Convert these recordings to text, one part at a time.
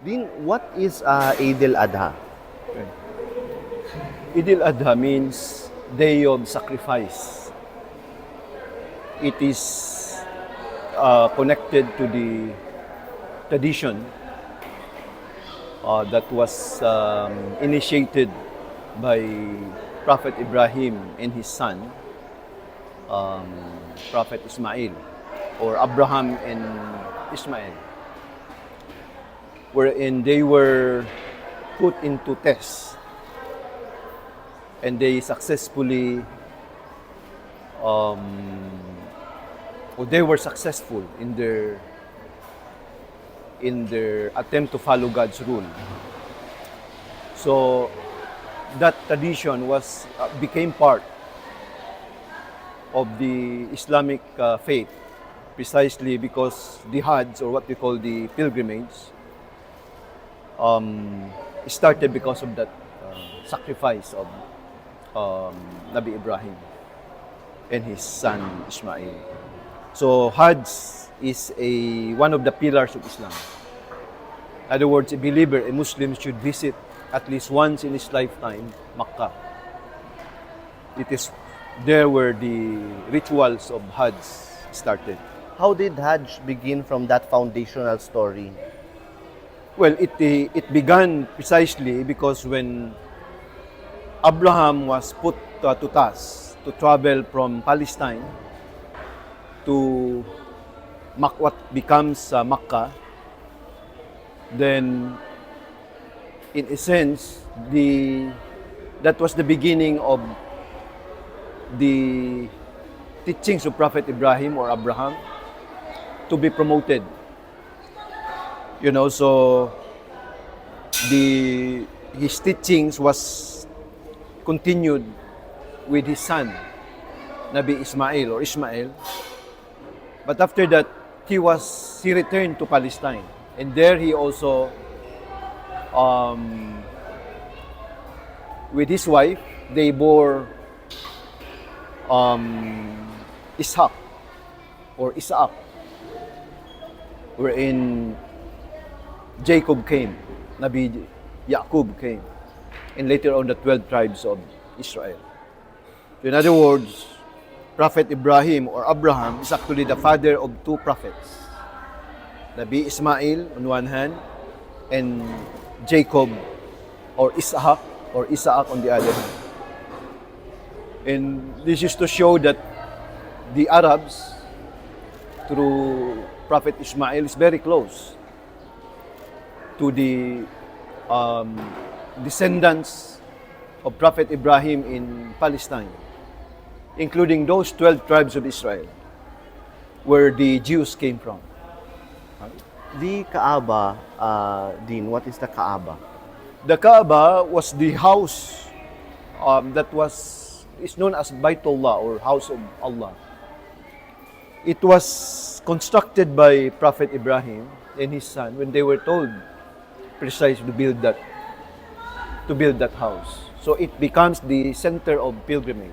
Din, what is Eid'l Adha? Okay. Eid'l Adha means day of sacrifice. It is connected to the tradition that was initiated by Prophet Ibrahim and his son, Prophet Ismail, or Abraham and Ismail, wherein they were put into test and they successfully or they were successful in their attempt to follow God's rule. So that tradition became part of the Islamic faith, precisely because the Hajj, or what we call the pilgrimage, started because of that sacrifice of Nabi Ibrahim and his son Ismail. So Hajj is one of the pillars of Islam. In other words, a believer, a Muslim, should visit at least once in his lifetime Makkah. It is there where the rituals of Hajj started. How did Hajj begin from that foundational story? Well, it began precisely because when Abraham was put to task to travel from Palestine to what becomes Makkah, then in a sense that was the beginning of the teachings of Prophet Ibrahim or Abraham to be promoted. You know, so his teachings was continued with his son, Nabi Ismail or Ishmael. But after that, he returned to Palestine, and there he also, with his wife, they bore Ishaq or Isaac, wherein Jacob came, Nabi Yaqub came, and later on the 12 tribes of Israel. So in other words, Prophet Ibrahim or Abraham is actually the father of two prophets, Nabi Ismail on one hand, and Jacob or Isaac on the other hand. And this is to show that the Arabs, through Prophet Ismail, is very close to the descendants of Prophet Ibrahim in Palestine, including those 12 tribes of Israel, where the Jews came from. The Kaaba, Dean, what is the Kaaba? The Kaaba was the house is known as Baitullah or House of Allah. It was constructed by Prophet Ibrahim and his son when they were told precisely to build that house. So it becomes the center of pilgrimage.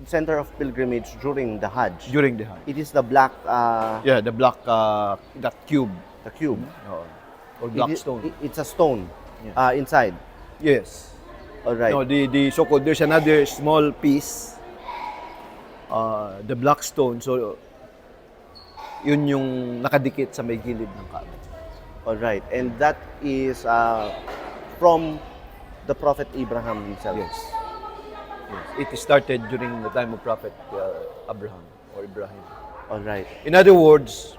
Center of pilgrimage during the Hajj. During the Hajj. It is the black. The black that cube. The cube. Or black stone. It's a stone. Yeah. Inside. Yes. All right. No, the so-called, there's another small piece, the black stone. So yun yung nakadikit sa may gilid ng Kaaba. All right. And that is from the Prophet Abraham himself. Yes. It started during the time of Prophet Abraham or Ibrahim. All right. In other words,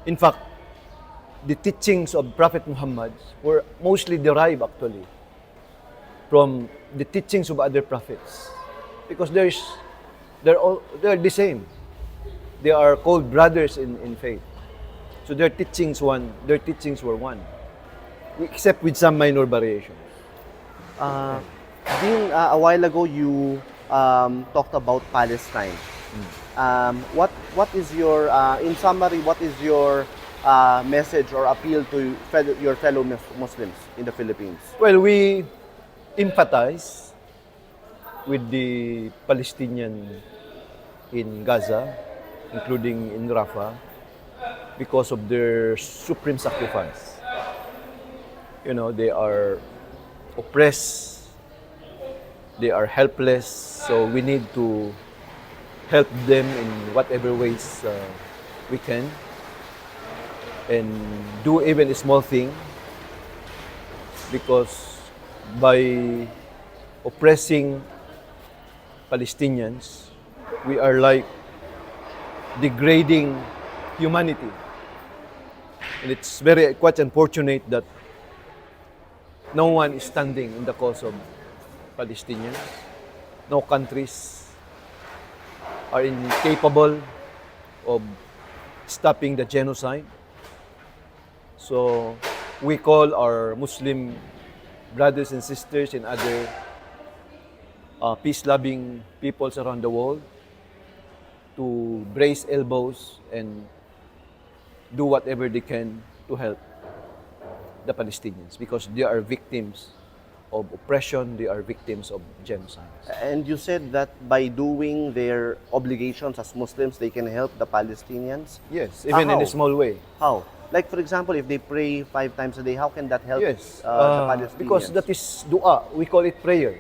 in fact, the teachings of Prophet Muhammad were mostly derived actually from the teachings of other prophets, because they're the same. They are called brothers in faith. So their teachings were one, except with some minor variations. Dean, a while ago you talked about Palestine. What is your, in summary, what is your message or appeal to your fellow Muslims in the Philippines? Well, we empathize with the Palestinian in Gaza, including in Rafah, because of their supreme sacrifice. they are oppressed, they are helpless, so we need to help them in whatever ways we can, and do even a small thing, because by oppressing Palestinians, we are like degrading humanity. And it's very quite unfortunate that no one is standing in the cause of Palestinians. No countries are incapable of stopping the genocide. So we call our Muslim brothers and sisters and other peace-loving peoples around the world to brace elbows and do whatever they can to help the Palestinians, because they are victims of oppression, they are victims of genocide. And you said that by doing their obligations as Muslims, they can help the Palestinians? Yes, even in How? a small way. How? Like, for example, if they pray 5 times a day, how can that help Yes, the Palestinians? because that is dua. We call it prayer.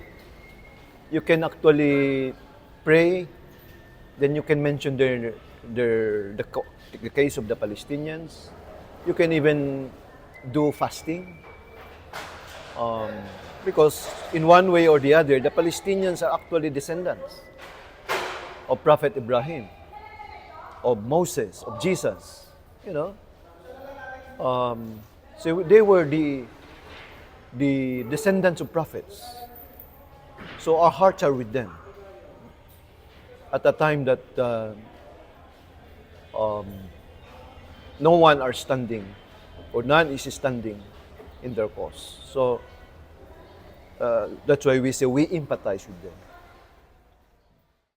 You can actually pray, then you can mention the case of the Palestinians. You can even do fasting. Because in one way or the other, the Palestinians are actually descendants of Prophet Ibrahim, of Moses, of Jesus. So they were the descendants of prophets. So our hearts are with them. At a time that no one are standing, or none is standing in their cause. So that's why we say we empathize with them.